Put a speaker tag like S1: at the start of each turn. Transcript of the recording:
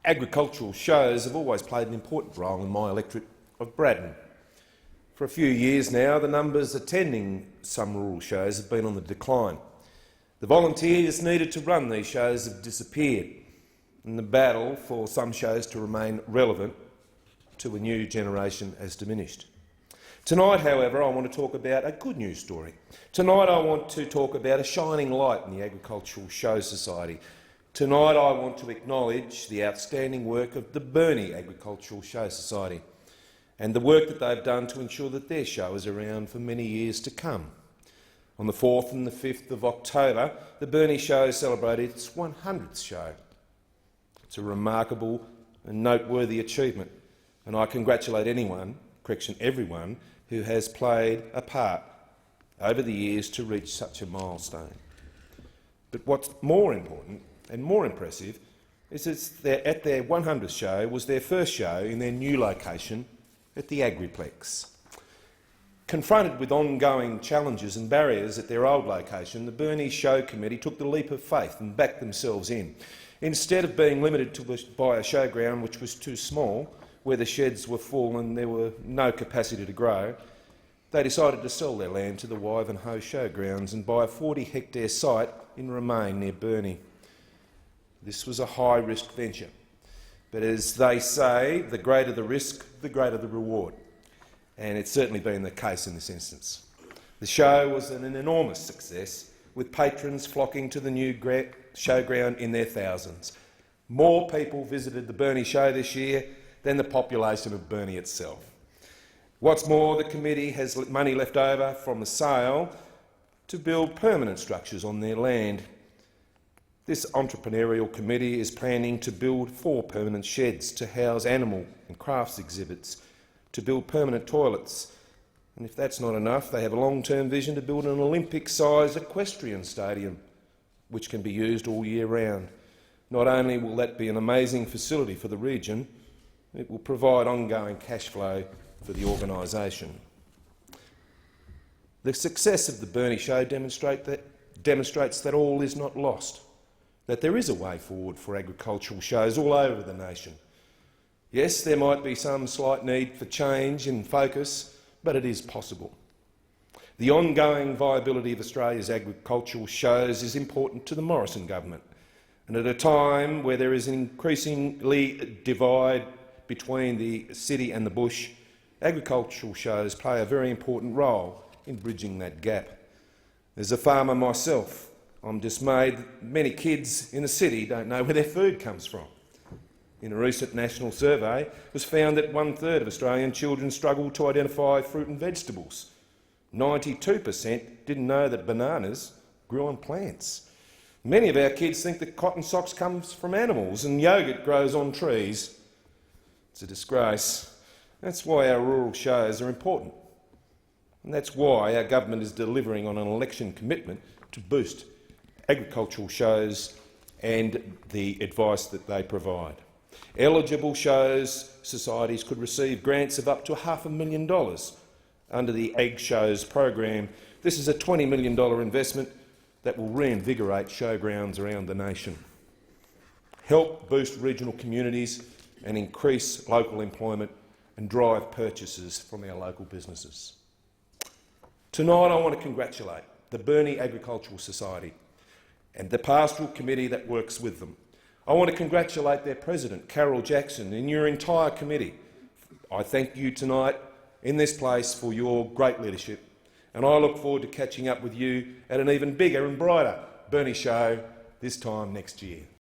S1: Agricultural shows have always played an important role in my electorate of Braddon. For a few years now, the numbers attending some rural shows have been on the decline. The volunteers needed to run these shows have disappeared, and the battle for some shows to remain relevant to a new generation has diminished. Tonight, however, I want to talk about a good news story. Tonight I want to talk about a shining light in the Agricultural Show Society. Tonight I want to acknowledge the outstanding work of the Burnie Agricultural Show Society and the work that they've done to ensure that their show is around for many years to come. On the 4th and the 5th of October, the Burnie Show celebrated its 100th show. It's a remarkable and noteworthy achievement, and I congratulate everyone who has played a part over the years to reach such a milestone. But what's more important and more impressive is that at their 100th show was their first show in their new location at the Agriplex. Confronted with ongoing challenges and barriers at their old location, the Burnie Show Committee took the leap of faith and backed themselves in. Instead of being limited by a showground which was too small, where the sheds were full and there were no capacity to grow, they decided to sell their land to the Wivenhoe Showgrounds and buy a 40-hectare site in Remain near Burnie. This was a high-risk venture, but as they say, the greater the risk, the greater the reward, and it's certainly been the case in this instance. The show was an enormous success, with patrons flocking to the new showground in their thousands. More people visited the Burnie Show this year than the population of Burnie itself. What's more, the committee has money left over from the sale to build permanent structures on their land. This entrepreneurial committee is planning to build 4 permanent sheds to house animal and crafts exhibits, to build permanent toilets, and if that's not enough, they have a long-term vision to build an Olympic-sized equestrian stadium which can be used all year round. Not only will that be an amazing facility for the region, it will provide ongoing cash flow for the organisation. The success of the Burnie Show demonstrates that all is not lost, that there is a way forward for agricultural shows all over the nation. Yes, there might be some slight need for change in focus, but it is possible. The ongoing viability of Australia's agricultural shows is important to the Morrison government, and at a time where there is an increasingly divide between the city and the bush, agricultural shows play a very important role in bridging that gap. As a farmer myself, I'm dismayed that many kids in the city don't know where their food comes from. In a recent national survey, it was found that 1/3 of Australian children struggle to identify fruit and vegetables. 92% didn't know that bananas grew on plants. Many of our kids think that cotton socks comes from animals and yoghurt grows on trees. It's a disgrace. That's why our rural shows are important. And that's why our government is delivering on an election commitment to boost agricultural shows and the advice that they provide. Eligible shows societies could receive grants of up to $500,000 under the Ag Shows program. This is a $20 million investment that will reinvigorate showgrounds around the nation, help boost regional communities and increase local employment and drive purchases from our local businesses. Tonight I want to congratulate the Burnie Agricultural Society and the Pastoral Committee that works with them. I want to congratulate their President, Carol Jackson, and your entire committee. I thank you tonight in this place for your great leadership, and I look forward to catching up with you at an even bigger and brighter Burnie Show this time next year.